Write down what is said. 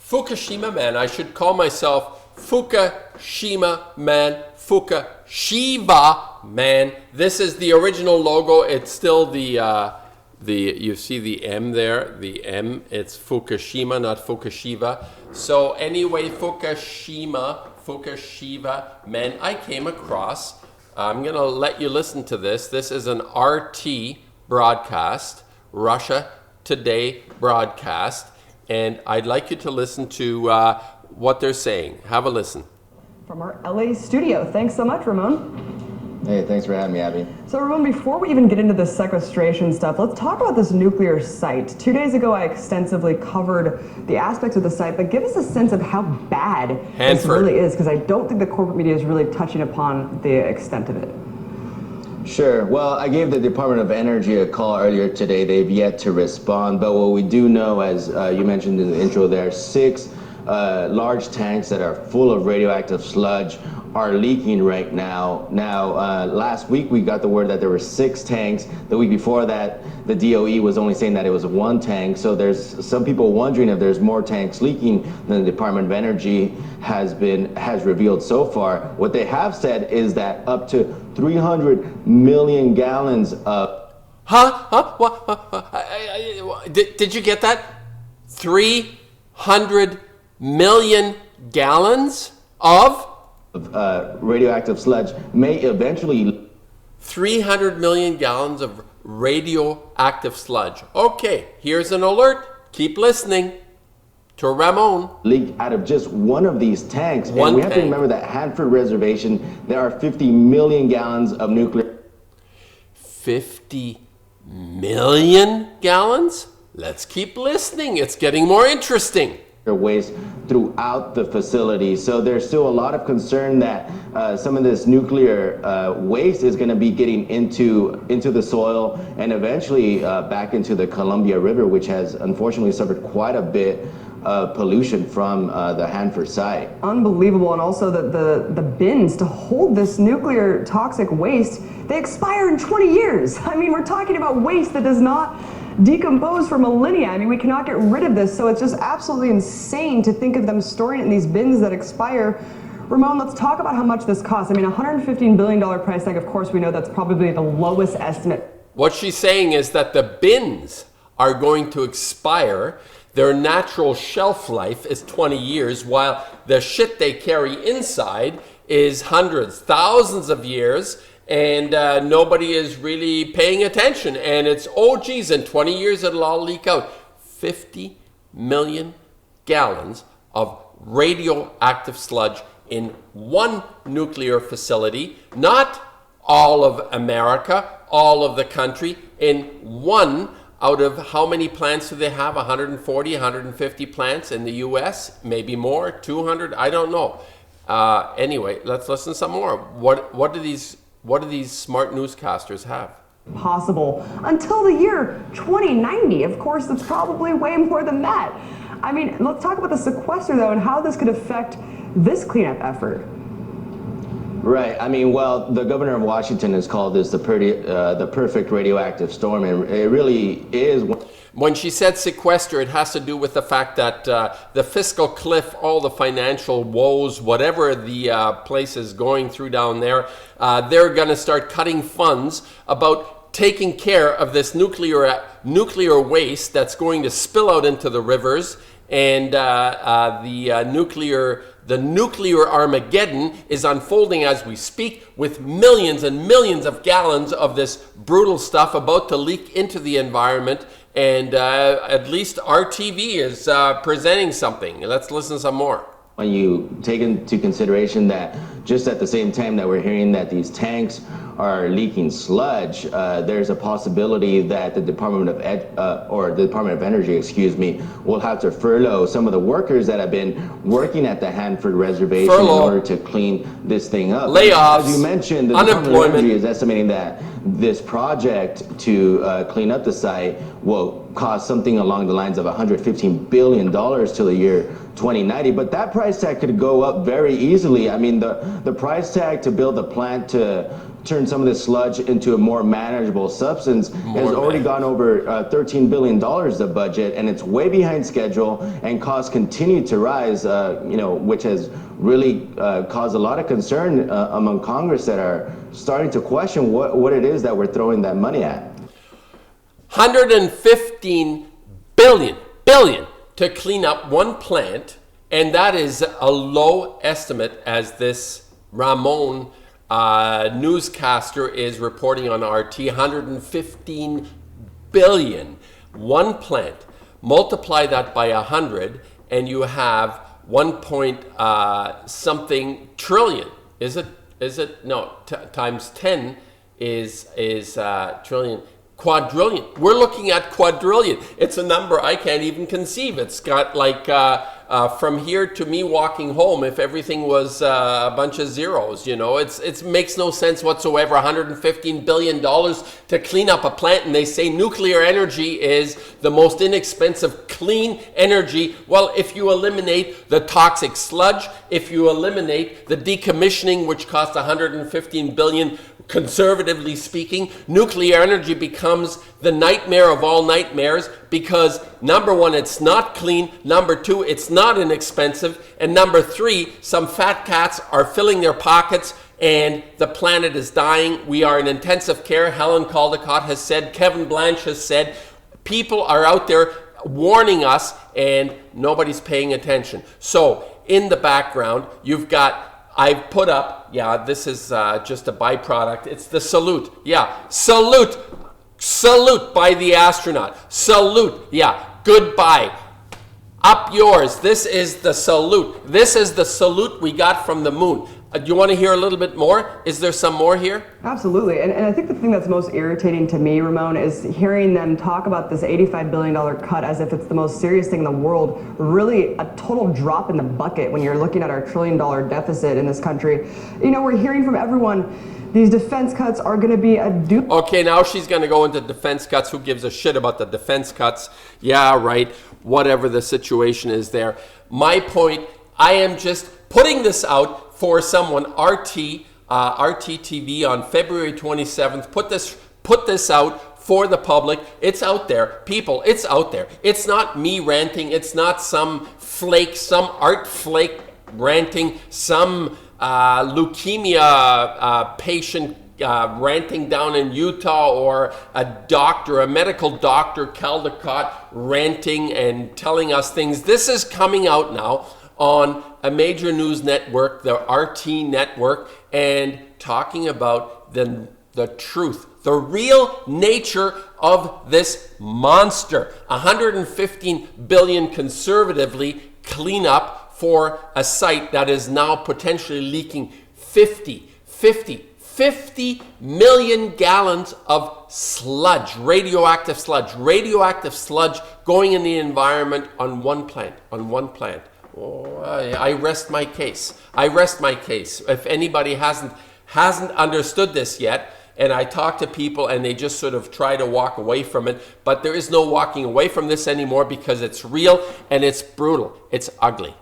Fukushima man. I should call myself Fukushima man, Fukushiba man. This is the original logo. It's still the you see the M there, the M. It's Fukushima, not Fukushiba. So anyway, Fukushiba man. I came across. I'm gonna let you listen to this. This is an RT broadcast, Russia Today broadcast. And I'd like you to listen to what they're saying. Have a listen. From our LA studio. Thanks so much, Ramon. Hey, thanks for having me, Abby. So, Ramon, before we even get into the sequestration stuff, let's talk about this nuclear site. 2 days ago, I extensively covered the aspects of the site, but give us a sense of how bad Hanford. this really is, because I don't think the corporate media is really touching upon the extent of it. Sure. Well, I gave the Department of Energy a call earlier today. They've yet to respond, but what we do know, as you mentioned in the intro there, 6 large tanks that are full of radioactive sludge are leaking right now. Now, last week we got the word that there were 6 tanks. The week before that, the DOE was only saying that it was 1 tank. So there's some people wondering if there's more tanks leaking than the Department of Energy has revealed so far. What they have said is that up to 300 million gallons of... Did you get that? 300 million gallons of radioactive sludge may eventually... 300 million gallons of radioactive sludge. Okay, here's an alert. Keep listening to Ramon. Leaked out of just one of these tanks. One and we have tank. to remember that Hanford Reservation, there are 50 million gallons of nuclear... 50 million gallons? Let's keep listening. It's getting more interesting. waste throughout the facility. So there's still a lot of concern that some of this nuclear waste is going to be getting into the soil and eventually back into the Columbia River, which has unfortunately suffered quite a bit of pollution from the Hanford site. Unbelievable. And also the bins to hold this nuclear toxic waste, they expire in 20 years. I mean, we're talking about waste that does not decompose for millennia. I mean, we cannot get rid of this, so it's just absolutely insane to think of them storing it in these bins that expire. Ramon, let's talk about how much this costs. I mean, $115 billion price tag, of course, we know that's probably the lowest estimate. What she's saying is that the bins are going to expire. Their natural shelf life is 20 years, while the shit they carry inside is hundreds, thousands of years. And nobody is really paying attention. And it's, oh geez, in 20 years it'll all leak out. 50 million gallons of radioactive sludge in one nuclear facility. Not all of America, all of the country, in one out of how many plants do they have? 140, 150 plants in the US? Maybe more, 200, I don't know. Anyway, let's listen to some more. What do these smart newscasters have? Possible until the year 2090. Of course, it's probably way more than that. I mean, let's talk about the sequester, though, and how this could affect this cleanup effort. Right. I mean, well, the governor of Washington has called this the perfect radioactive storm, and it really is. When she said sequester, it has to do with the fact that the fiscal cliff, all the financial woes, whatever the place is going through down there, they're going to start cutting funds about taking care of this nuclear waste that's going to spill out into the rivers, and the nuclear Armageddon is unfolding as we speak, with millions and millions of gallons of this brutal stuff about to leak into the environment. And at least RTV is presenting something. Let's listen to some more. When you take into consideration that just at the same time that we're hearing that these tanks are leaking sludge, there's a possibility that the Department of Energy, excuse me, will have to furlough some of the workers that have been working at the Hanford Reservation in order to clean this thing up. Layoffs, as you mentioned, the Department of Energy is estimating that this project to clean up the site will cost something along the lines of $115 billion till the year 2090. But that price tag could go up very easily. I mean, the price tag to build a plant to turn some of this sludge into a more manageable substance has already gone over $13 billion, the budget, and it's way behind schedule, and costs continue to rise, which has really caused a lot of concern among Congress that are starting to question what it is that we're throwing that money at. 115 billion to clean up one plant, and that is a low estimate, as this Ramon newscaster is reporting on RT. 115 billion, one plant. Multiply that by 100 and you have 1 point something trillion. Is it no, times 10 is trillion. Quadrillion. We're looking at quadrillion. It's a number I can't even conceive. It's got like from here to me walking home, if everything was a bunch of zeros, it makes no sense whatsoever. $115 billion to clean up a plant, and they say nuclear energy is the most inexpensive clean energy. Well, if you eliminate the toxic sludge, if you eliminate the decommissioning, which costs $115 billion, conservatively speaking, nuclear energy becomes the nightmare of all nightmares, because number one, it's not clean, number two, it's not inexpensive, and number three, some fat cats are filling their pockets and the planet is dying. We are in intensive care. Helen Caldicott has said, Kevin Blanche has said, people are out there warning us and nobody's paying attention. So in the background, you've got, I've put up, this is just a byproduct. It's the salute. Salute. Salute by the astronaut. Salute. Goodbye. Up yours. This is the salute. This is the salute we got from the moon. Do you want to hear a little bit more? Is there some more here? Absolutely. And I think the thing that's most irritating to me, Ramon, is hearing them talk about this $85 billion cut as if it's the most serious thing in the world. Really a total drop in the bucket when you're looking at our $1 trillion deficit in this country. We're hearing from everyone, these defense cuts are going to be a dupe. Okay, now she's going to go into defense cuts. Who gives a shit about the defense cuts? Yeah, right. Whatever the situation is there. My point, I am just putting this out for someone. RT TV on February 27th. Put this out for the public. It's out there. People, it's out there. It's not me ranting. It's not some art flake ranting, some leukemia patient ranting down in Utah, or a medical doctor, Caldicott, ranting and telling us things. This is coming out now on a major news network, the RT network, and talking about the truth, the real nature of this monster. 115 billion conservatively clean up for a site that is now potentially leaking 50 million gallons of sludge, radioactive sludge going in the environment on one plant. Oh, I rest my case. If anybody hasn't understood this yet, and I talk to people and they just sort of try to walk away from it, but there is no walking away from this anymore, because it's real and it's brutal. It's ugly.